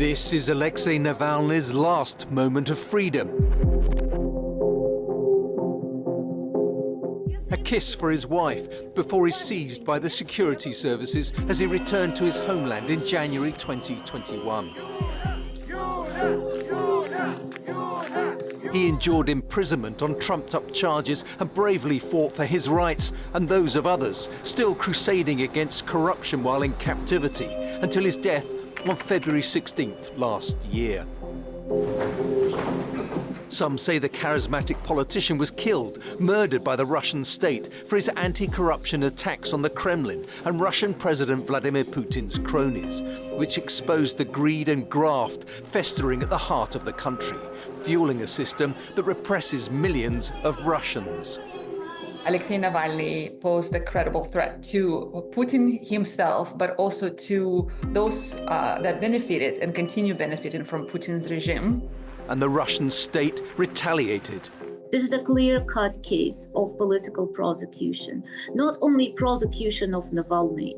This is Alexei Navalny's last moment of freedom. A kiss for his wife before he's seized by the security services as he returned to his homeland in January 2021. He endured imprisonment on trumped-up charges and bravely fought for his rights and those of others, still crusading against corruption while in captivity, until his death on February 16th last year. Some say the charismatic politician was killed, murdered by the Russian state for his anti-corruption attacks on the Kremlin and Russian President Vladimir Putin's cronies, which exposed the greed and graft festering at the heart of the country, fueling a system that represses millions of Russians. Alexei Navalny posed a credible threat to Putin himself, but also to those that benefited and continue benefiting from Putin's regime. And the Russian state retaliated. This is a clear-cut case of political prosecution. Not only prosecution of Navalny,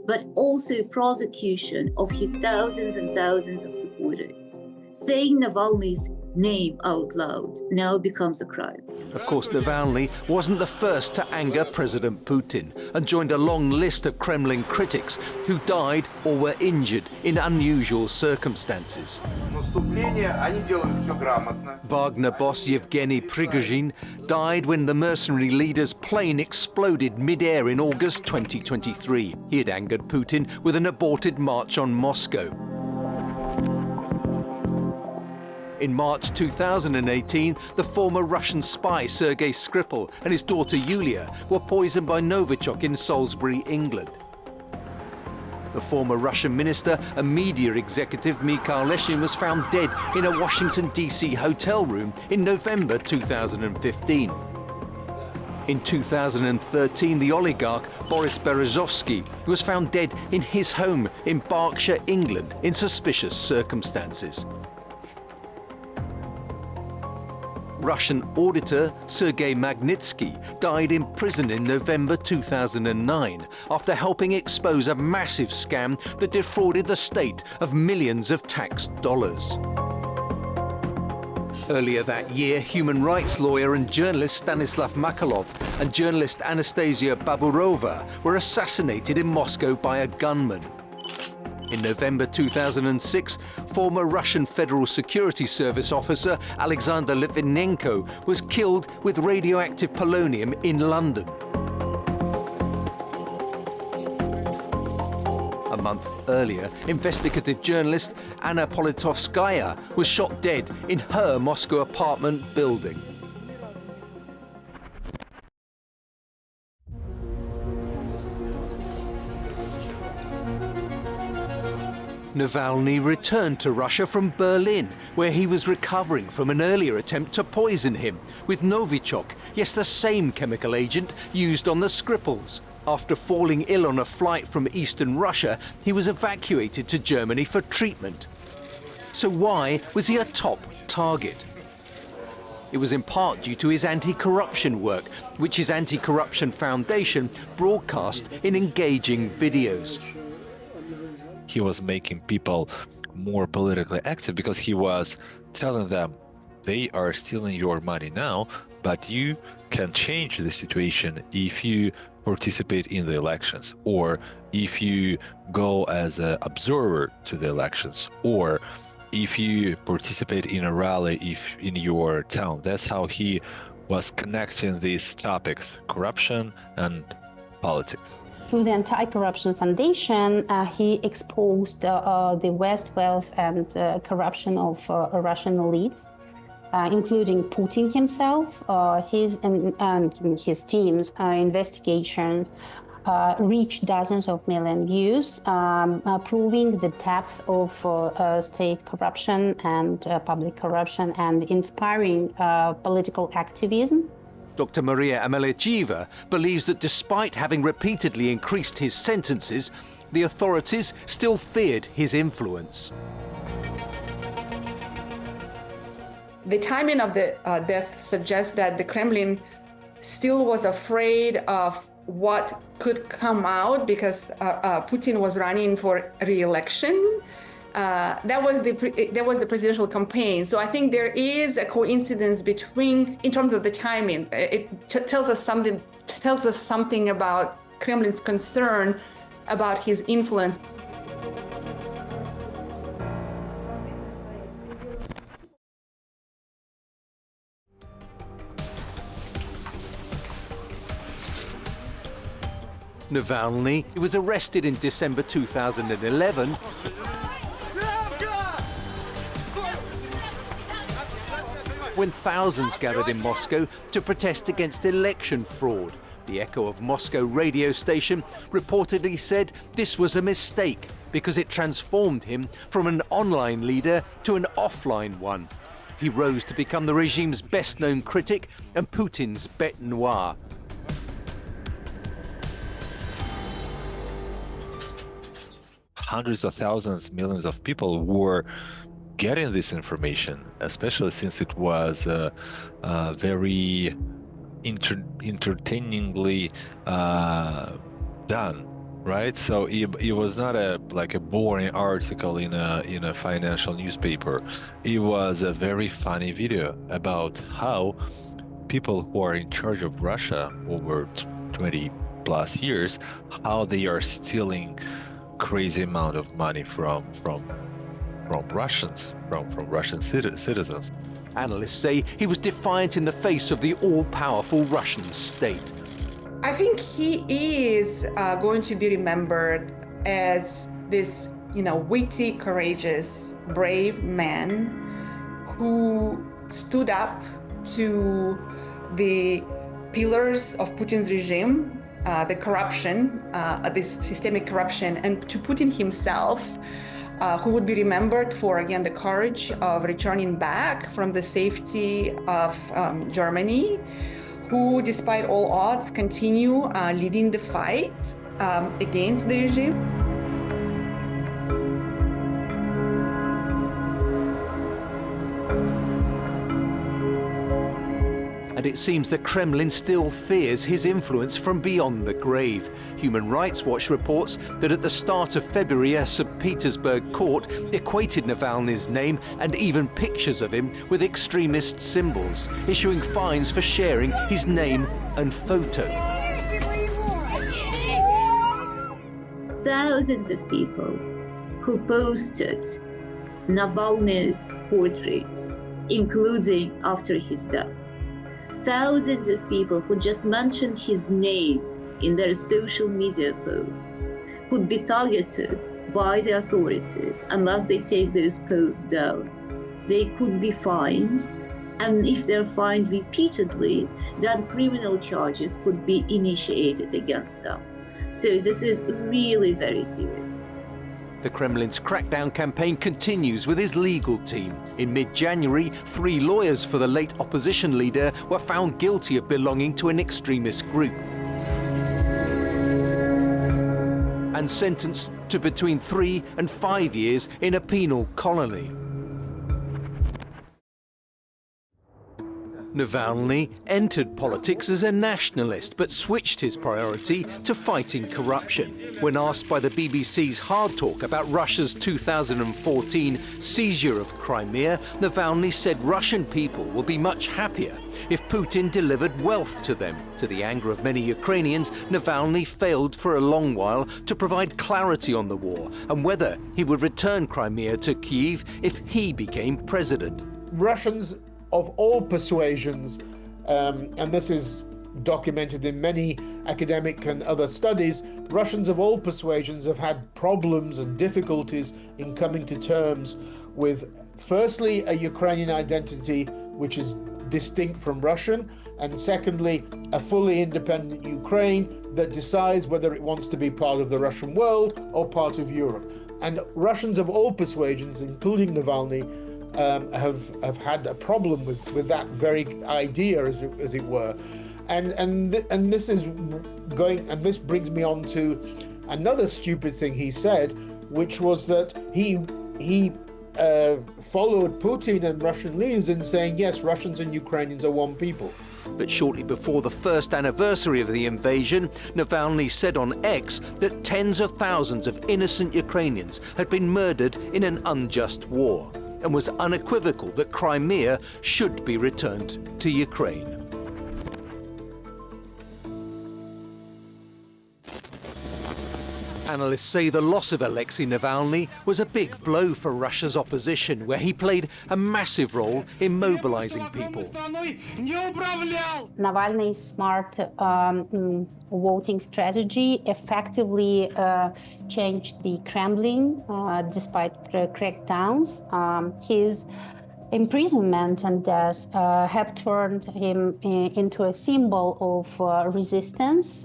but also prosecution of his thousands and thousands of supporters. Saying Navalny's name out loud now becomes a crime. Of course, Navalny wasn't the first to anger President Putin and joined a long list of Kremlin critics who died or were injured in unusual circumstances. Wagner boss Yevgeny Prigozhin died when the mercenary leader's plane exploded mid-air in August 2023. He had angered Putin with an aborted march on Moscow. In March 2018, the former Russian spy Sergei Skripal and his daughter Yulia were poisoned by Novichok in Salisbury, England. The former Russian minister and media executive Mikhail Leshin was found dead in a Washington, D.C. hotel room in November 2015. In 2013, the oligarch Boris Berezovsky was found dead in his home in Berkshire, England, in suspicious circumstances. Russian auditor Sergei Magnitsky died in prison in November 2009 after helping expose a massive scam that defrauded the state of millions of tax dollars. Earlier that year, human rights lawyer and journalist Stanislav Makalov and journalist Anastasia Baburova were assassinated in Moscow by a gunman. In November 2006, former Russian Federal Security Service officer Alexander Litvinenko was killed with radioactive polonium in London. A month earlier, investigative journalist Anna Politovskaya was shot dead in her Moscow apartment building. Navalny returned to Russia from Berlin, where he was recovering from an earlier attempt to poison him with Novichok, yes, the same chemical agent used on the Skripals. After falling ill on a flight from eastern Russia, he was evacuated to Germany for treatment. So why was he a top target? It was in part due to his anti-corruption work, which his Anti-Corruption Foundation broadcast in engaging videos. He was making people more politically active because he was telling them they are stealing your money now, but you can change the situation if you participate in the elections, or if you go as an observer to the elections, or if you participate in a rally in your town. That's how he was connecting these topics, corruption and politics. Through the Anti-Corruption Foundation, he exposed the vast wealth and corruption of Russian elites, including Putin himself. His and his team's investigations reached dozens of million views, proving the depth of state corruption and public corruption and inspiring political activism. Dr. Maria Amelechieva believes that despite having repeatedly increased his sentences, the authorities still feared his influence. The timing of the death suggests that the Kremlin still was afraid of what could come out because Putin was running for re-election. that was the presidential campaign. So I think there is a coincidence in terms of the timing. It tells us something about Kremlin's concern about his influence. Navalny was arrested in December 2011 when thousands gathered in Moscow to protest against election fraud. The Echo of Moscow radio station reportedly said this was a mistake because it transformed him from an online leader to an offline one. He rose to become the regime's best-known critic and Putin's bête noire. Hundreds of thousands, millions of people were getting this information, especially since it was very entertainingly done, right? So it was not like a boring article in a financial newspaper. It was a very funny video about how people who are in charge of Russia over 20 plus years, how they are stealing crazy amount of money from Russians, from Russian citizens. Analysts say he was defiant in the face of the all-powerful Russian state. I think he is going to be remembered as this, witty, courageous, brave man who stood up to the pillars of Putin's regime, the corruption, this systemic corruption, and to Putin himself, who would be remembered for, again, the courage of returning back from the safety of Germany, who, despite all odds, continue leading the fight against the regime. And it seems the Kremlin still fears his influence from beyond the grave. Human Rights Watch reports that at the start of February, a St. Petersburg court equated Navalny's name and even pictures of him with extremist symbols, issuing fines for sharing his name and photo. Thousands of people who posted Navalny's portraits, including after his death. Thousands of people who just mentioned his name in their social media posts could be targeted by the authorities unless they take those posts down. They could be fined, and if they're fined repeatedly, then criminal charges could be initiated against them. So this is really very serious. The Kremlin's crackdown campaign continues with his legal team. In mid-January, 3 lawyers for the late opposition leader were found guilty of belonging to an extremist group and sentenced to between 3 and 5 years in a penal colony. Navalny entered politics as a nationalist, but switched his priority to fighting corruption. When asked by the BBC's Hard Talk about Russia's 2014 seizure of Crimea, Navalny said Russian people will be much happier if Putin delivered wealth to them. To the anger of many Ukrainians, Navalny failed for a long while to provide clarity on the war and whether he would return Crimea to Kyiv if he became president. Russians of all persuasions, and this is documented in many academic and other studies, Russians of all persuasions have had problems and difficulties in coming to terms with, firstly, a Ukrainian identity which is distinct from Russian, and secondly, a fully independent Ukraine that decides whether it wants to be part of the Russian world or part of Europe. And Russians of all persuasions, including Navalny, have had a problem with that very idea, as it were, and this is going, and this brings me on to another stupid thing he said, which was that he followed Putin and Russian leaders in saying, yes, Russians and Ukrainians are one people. But shortly before the first anniversary of the invasion, Navalny said on X that tens of thousands of innocent Ukrainians had been murdered in an unjust war, and was unequivocal that Crimea should be returned to Ukraine. Analysts say the loss of Alexei Navalny was a big blow for Russia's opposition, where he played a massive role in mobilizing people. Navalny's smart voting strategy effectively changed the Kremlin despite crackdowns. His imprisonment and death have turned him into a symbol of resistance.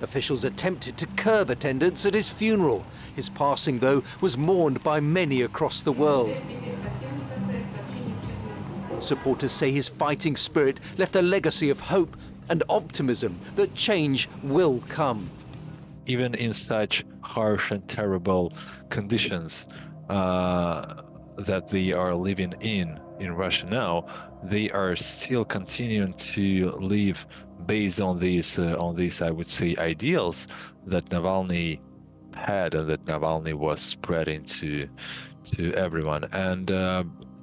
Officials attempted to curb attendance at his funeral. His passing, though, was mourned by many across the world. Supporters say his fighting spirit left a legacy of hope and optimism that change will come. Even in such harsh and terrible conditions that they are living in Russia now, they are still continuing to live based on these, I would say, ideals that Navalny had and that Navalny was spreading to everyone. And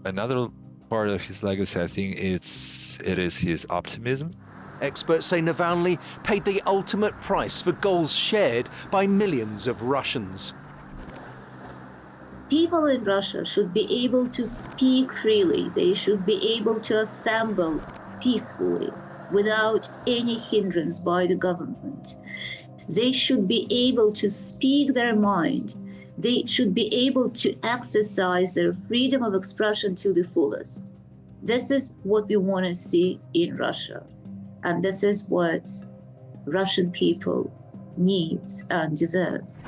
another part of his legacy, I think, it is his optimism. Experts say Navalny paid the ultimate price for goals shared by millions of Russians. People in Russia should be able to speak freely. They should be able to assemble peacefully without any hindrance by the government. They should be able to speak their mind. They should be able to exercise their freedom of expression to the fullest. This is what we want to see in Russia. And this is what Russian people needs and deserves.